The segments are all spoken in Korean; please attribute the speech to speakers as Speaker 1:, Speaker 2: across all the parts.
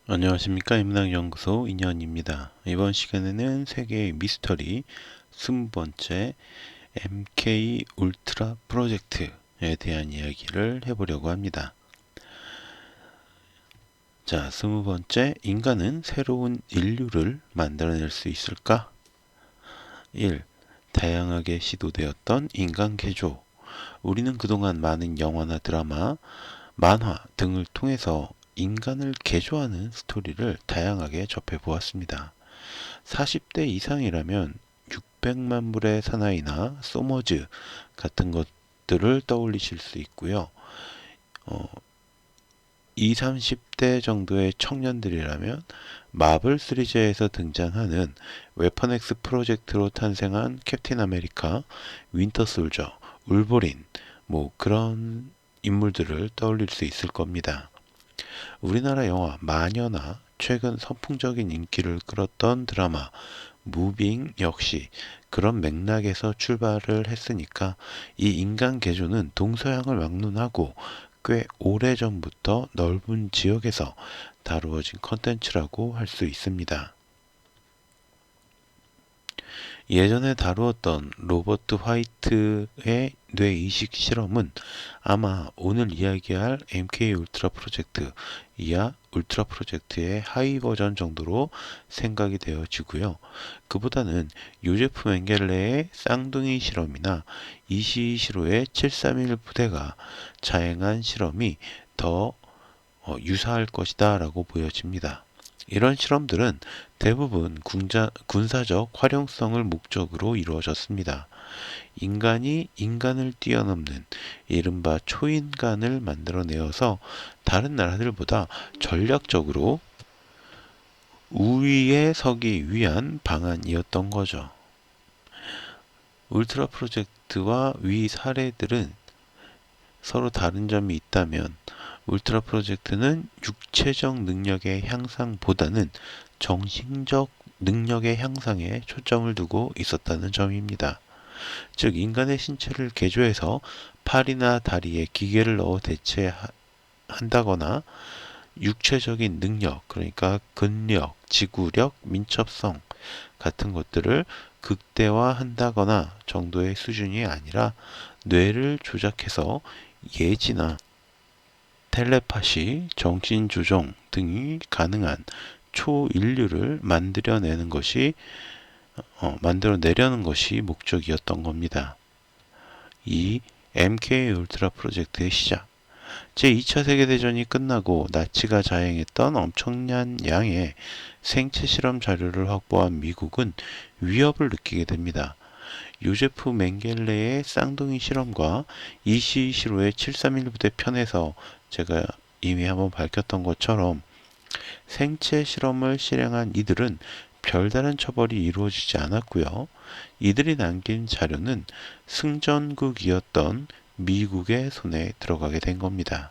Speaker 1: 안녕하십니까. 임랑연구소 인현입니다. 이번 시간에는 세계의 미스터리 20번째 MK 울트라 프로젝트에 대한 이야기를 해보려고 합니다. 자, 20번째, 인간은 새로운 인류를 만들어낼 수 있을까? 1. 다양하게 시도되었던 인간 개조. 우리는 그동안 많은 영화나 드라마, 만화 등을 통해서 인간을 개조하는 스토리를 다양하게 접해보았습니다. 40대 이상이라면 600만 불의 사나이나 소머즈 같은 것들을 떠올리실 수 있고요. 20, 30대 정도의 청년들이라면 마블 시리즈에서 등장하는 웨퍼넥스 프로젝트로 탄생한 캡틴 아메리카, 윈터 솔저, 울버린, 그런 인물들을 떠올릴 수 있을 겁니다. 우리나라 영화 마녀나 최근 선풍적인 인기를 끌었던 드라마 무빙 역시 그런 맥락에서 출발을 했으니까 이 인간 개조는 동서양을 막론하고 꽤 오래전부터 넓은 지역에서 다루어진 컨텐츠라고 할 수 있습니다. 예전에 다루었던 로버트 화이트의 뇌이식 실험은 아마 오늘 이야기할 MK 울트라 프로젝트 이하 울트라 프로젝트의 하위 버전 정도로 생각이 되어지고요. 그보다는 요제프 멘겔레의 쌍둥이 실험이나 이시시로의 731 부대가 자행한 실험이 더 유사할 것이다 라고 보여집니다. 이런 실험들은 대부분 군사적 활용성을 목적으로 이루어졌습니다. 인간이 인간을 뛰어넘는 이른바 초인간을 만들어내어서 다른 나라들보다 전략적으로 우위에 서기 위한 방안이었던 거죠. 울트라 프로젝트와 위 사례들은 서로 다른 점이 있다면 울트라 프로젝트는 육체적 능력의 향상보다는 정신적 능력의 향상에 초점을 두고 있었다는 점입니다. 즉 인간의 신체를 개조해서 팔이나 다리에 기계를 넣어 대체한다거나 육체적인 능력, 그러니까 근력, 지구력, 민첩성 같은 것들을 극대화한다거나 정도의 수준이 아니라 뇌를 조작해서 예지나 텔레파시, 정신조종 등이 가능한 초인류를 만들어내려는 것이 목적이었던 겁니다. 이 MK 울트라 프로젝트의 시작. 제2차 세계대전이 끝나고 나치가 자행했던 엄청난 양의 생체 실험 자료를 확보한 미국은 위협을 느끼게 됩니다. 요제프 멘겔레의 쌍둥이 실험과 이시시로의 731 부대 편에서 제가 이미 한번 밝혔던 것처럼 생체 실험을 실행한 이들은 별다른 처벌이 이루어지지 않았고요. 이들이 남긴 자료는 승전국이었던 미국의 손에 들어가게 된 겁니다.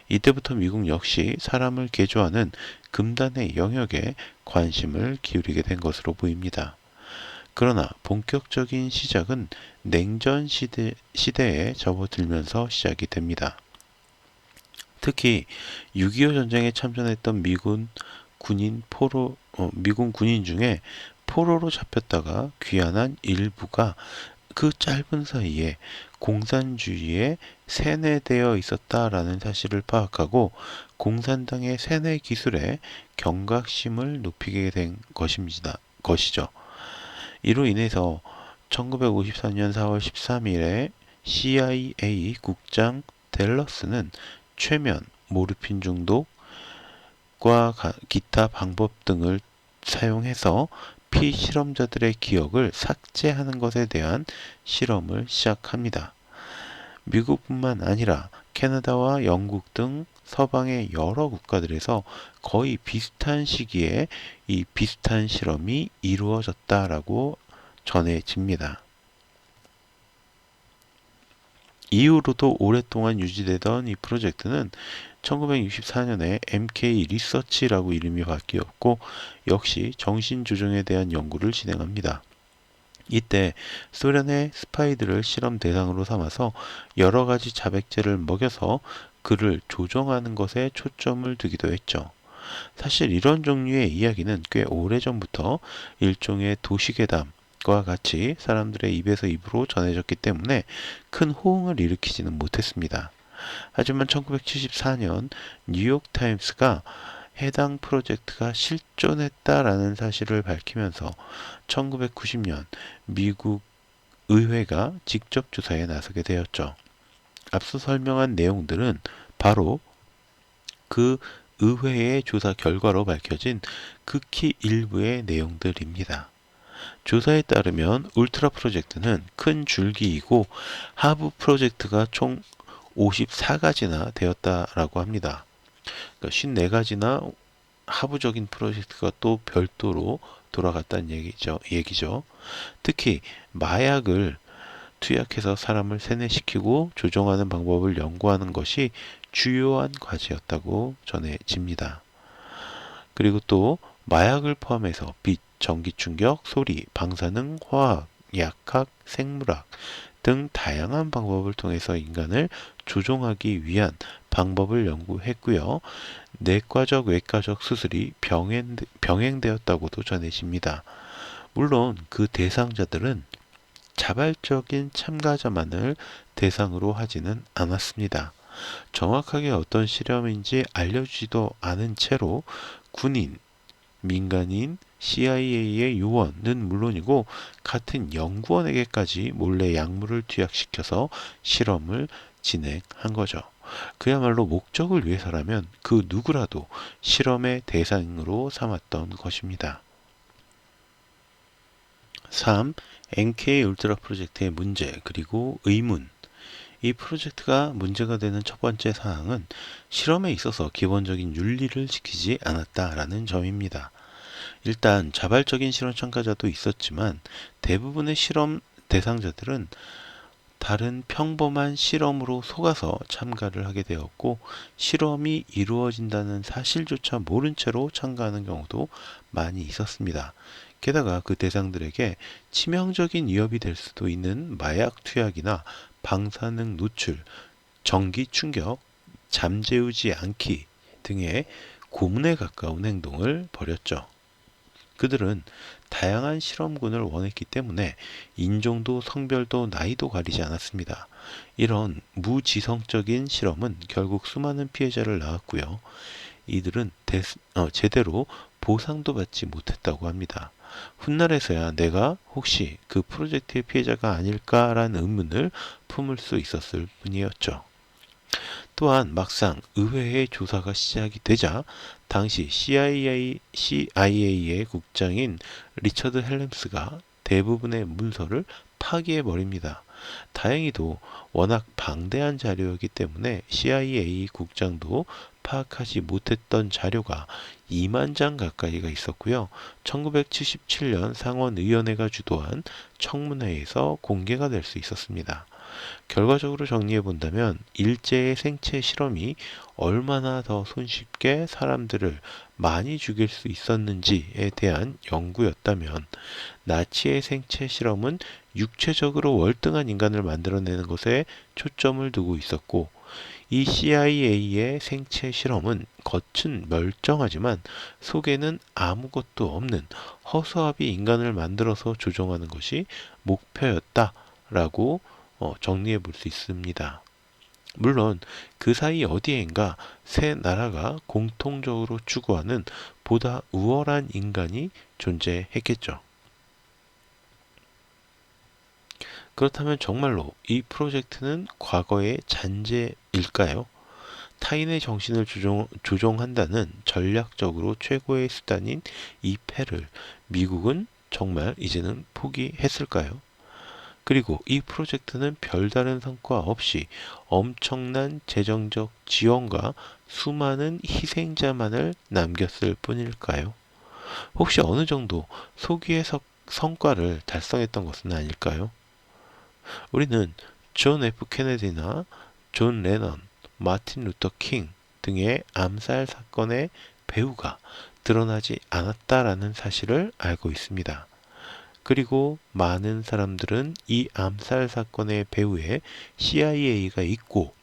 Speaker 1: 이때부터 미국 역시 사람을 개조하는 금단의 영역에 관심을 기울이게 된 것으로 보입니다. 그러나 본격적인 시작은 냉전 시대에 접어들면서 시작이 됩니다. 특히 6.25 전쟁에 참전했던 미군 군인 중에 포로로 잡혔다가 귀환한 일부가 그 짧은 사이에 공산주의에 세뇌되어 있었다라는 사실을 파악하고 공산당의 세뇌 기술에 경각심을 높이게 된 것이죠. 이로 인해서 1954년 4월 13일에 CIA 국장 댈러스는 최면, 모르핀 중독과 기타 방법 등을 사용해서 피실험자들의 기억을 삭제하는 것에 대한 실험을 시작합니다. 미국뿐만 아니라 캐나다와 영국 등 서방의 여러 국가들에서 거의 비슷한 시기에 이 비슷한 실험이 이루어졌다라고 전해집니다. 이후로도 오랫동안 유지되던 이 프로젝트는 1964년에 MK 리서치라고 이름이 바뀌었고 역시 정신조종에 대한 연구를 진행합니다. 이때 소련의 스파이들을 실험 대상으로 삼아서 여러 가지 자백제를 먹여서 그를 조종하는 것에 초점을 두기도 했죠. 사실 이런 종류의 이야기는 꽤 오래전부터 일종의 도시괴담과 같이 사람들의 입에서 입으로 전해졌기 때문에 큰 호응을 일으키지는 못했습니다. 하지만 1974년 뉴욕타임스가 해당 프로젝트가 실존했다라는 사실을 밝히면서 1990년 미국 의회가 직접 조사에 나서게 되었죠. 앞서 설명한 내용들은 바로 그 의회의 조사 결과로 밝혀진 극히 일부의 내용들입니다. 조사에 따르면 울트라 프로젝트는 큰 줄기이고 하부 프로젝트가 총 54가지나 되었다라고 합니다. 그러니까 54가지나 하부적인 프로젝트가 또 별도로 돌아갔다는 얘기죠. 특히 마약을 투약해서 사람을 세뇌시키고 조종하는 방법을 연구하는 것이 주요한 과제였다고 전해집니다. 그리고 또 마약을 포함해서 빛, 전기 충격, 소리, 방사능, 화학, 약학, 생물학 등 다양한 방법을 통해서 인간을 조종하기 위한 방법을 연구했고요. 내과적, 외과적 수술이 병행되었다고도 전해집니다. 물론 그 대상자들은 자발적인 참가자만을 대상으로 하지는 않았습니다. 정확하게 어떤 실험인지 알려주지도 않은 채로 군인, 민간인, CIA의 요원은 물론이고 같은 연구원에게까지 몰래 약물을 투약시켜서 실험을 진행한 거죠. 그야말로 목적을 위해서라면 그 누구라도 실험의 대상으로 삼았던 것입니다. 3. NK 울트라 프로젝트의 문제 그리고 의문. 이 프로젝트가 문제가 되는 첫 번째 사항은 실험에 있어서 기본적인 윤리를 지키지 않았다라는 점입니다. 일단 자발적인 실험 참가자도 있었지만 대부분의 실험 대상자들은 다른 평범한 실험으로 속아서 참가를 하게 되었고 실험이 이루어진다는 사실조차 모른 채로 참가하는 경우도 많이 있었습니다. 게다가 그 대상들에게 치명적인 위협이 될 수도 있는 마약 투약이나 방사능 노출, 전기 충격, 잠재우지 않기 등의 고문에 가까운 행동을 벌였죠. 그들은 다양한 실험군을 원했기 때문에 인종도 성별도 나이도 가리지 않았습니다. 이런 무지성적인 실험은 결국 수많은 피해자를 낳았고요. 이들은 제대로 보상도 받지 못했다고 합니다. 훗날에서야 내가 혹시 그 프로젝트의 피해자가 아닐까라는 의문을 품을 수 있었을 뿐이었죠. 또한 막상 의회의 조사가 시작이 되자 당시 CIA의 국장인 리처드 헬램스가 대부분의 문서를 파기해버립니다. 다행히도 워낙 방대한 자료였기 때문에 CIA 국장도 파악하지 못했던 자료가 2만 장 가까이가 있었고요. 1977년 상원의원회가 주도한 청문회에서 공개가 될 수 있었습니다. 결과적으로 정리해 본다면 일제의 생체 실험이 얼마나 더 손쉽게 사람들을 많이 죽일 수 있었는지에 대한 연구였다면 나치의 생체 실험은 육체적으로 월등한 인간을 만들어내는 것에 초점을 두고 있었고 이 CIA의 생체 실험은 겉은 멀쩡하지만 속에는 아무것도 없는 허수아비 인간을 만들어서 조종하는 것이 목표였다라고 정리해 볼 수 있습니다. 물론 그 사이 어디엔가 세 나라가 공통적으로 추구하는 보다 우월한 인간이 존재했겠죠. 그렇다면 정말로 이 프로젝트는 과거의 잔재일까요? 타인의 정신을 조종한다는 전략적으로 최고의 수단인 이 패를 미국은 정말 이제는 포기했을까요? 그리고 이 프로젝트는 별다른 성과 없이 엄청난 재정적 지원과 수많은 희생자만을 남겼을 뿐일까요? 혹시 어느 정도 소기의 성과를 달성했던 것은 아닐까요? 우리는 존 F 케네디나 존 레넌, 마틴 루터 킹 등의 암살 사건의 배후가 드러나지 않았다라는 사실을 알고 있습니다. 그리고 많은 사람들은 이 암살 사건의 배후에 CIA가 있고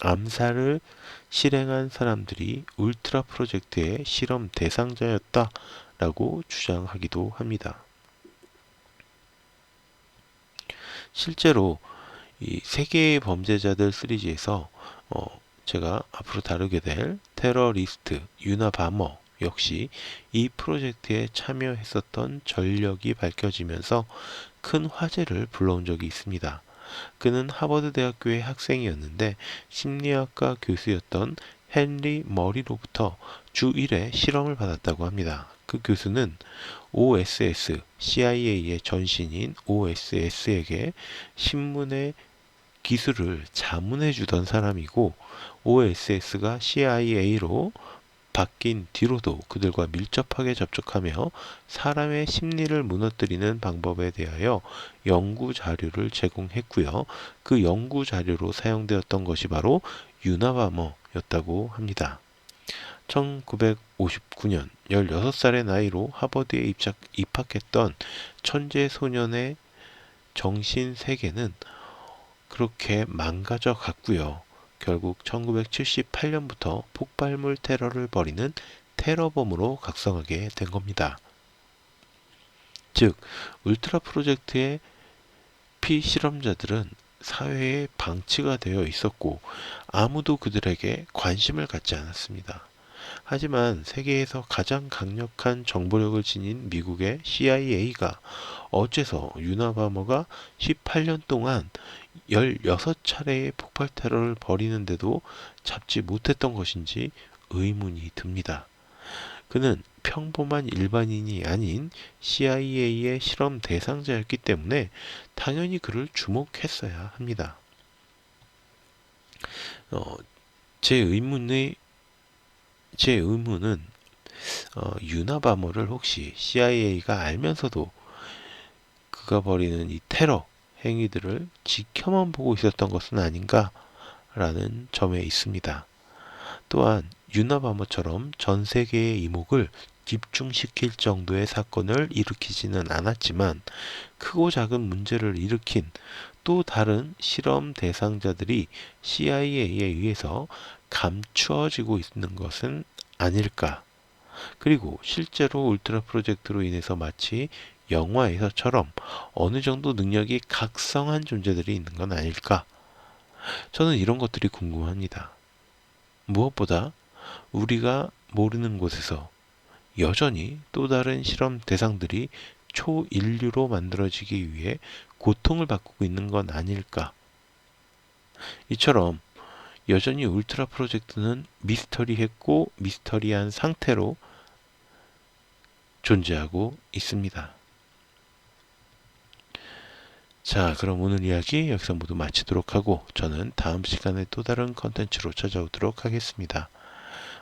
Speaker 1: 암살을 실행한 사람들이 울트라 프로젝트의 실험 대상자였다라고 주장하기도 합니다. 실제로 이 세계의 범죄자들 시리즈에서 제가 앞으로 다루게 될 테러리스트 유나 바머 역시 이 프로젝트에 참여했었던 전력이 밝혀지면서 큰 화제를 불러온 적이 있습니다. 그는 하버드 대학교의 학생이었는데 심리학과 교수였던 헨리 머리로부터 주 1회 실험을 받았다고 합니다. 그 교수는 OSS, CIA의 전신인 OSS에게 신문의 기술을 자문해 주던 사람이고 OSS가 CIA로 바뀐 뒤로도 그들과 밀접하게 접촉하며 사람의 심리를 무너뜨리는 방법에 대하여 연구 자료를 제공했고요. 그 연구 자료로 사용되었던 것이 바로 유나바머였다고 합니다. 1959년 16살의 나이로 하버드에 입학했던 천재 소년의 정신 세계는 그렇게 망가져 갔고요. 결국 1978년부터 폭발물 테러를 벌이는 테러범으로 각성하게 된 겁니다. 즉, 울트라 프로젝트의 피실험자들은 사회에 방치가 되어 있었고 아무도 그들에게 관심을 갖지 않았습니다. 하지만 세계에서 가장 강력한 정보력을 지닌 미국의 CIA가 어째서 유나바머가 18년 동안 16차례의 폭발 테러를 벌이는데도 잡지 못했던 것인지 의문이 듭니다. 그는 평범한 일반인이 아닌 CIA의 실험 대상자였기 때문에 당연히 그를 주목했어야 합니다. 제 의문은 유나바머를 혹시 CIA가 알면서도 그가 벌이는 이 테러 행위들을 지켜만 보고 있었던 것은 아닌가라는 점에 있습니다. 또한 유나바머처럼 전 세계의 이목을 집중시킬 정도의 사건을 일으키지는 않았지만 크고 작은 문제를 일으킨 또 다른 실험 대상자들이 CIA에 의해서 감추어지고 있는 것은 아닐까. 그리고 실제로 울트라 프로젝트로 인해서 마치 영화에서처럼 어느 정도 능력이 각성한 존재들이 있는 건 아닐까? 저는 이런 것들이 궁금합니다. 무엇보다 우리가 모르는 곳에서 여전히 또 다른 실험 대상들이 초인류로 만들어지기 위해 고통을 받고 있는 건 아닐까? 이처럼 여전히 울트라 프로젝트는 미스터리했고 미스터리한 상태로 존재하고 있습니다. 자, 그럼 오늘 이야기 여기서 모두 마치도록 하고 저는 다음 시간에 또 다른 컨텐츠로 찾아오도록 하겠습니다.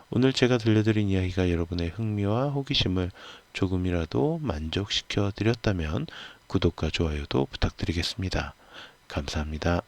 Speaker 1: 오늘 제가 들려드린 이야기가 여러분의 흥미와 호기심을 조금이라도 만족시켜 드렸다면 구독과 좋아요도 부탁드리겠습니다. 감사합니다.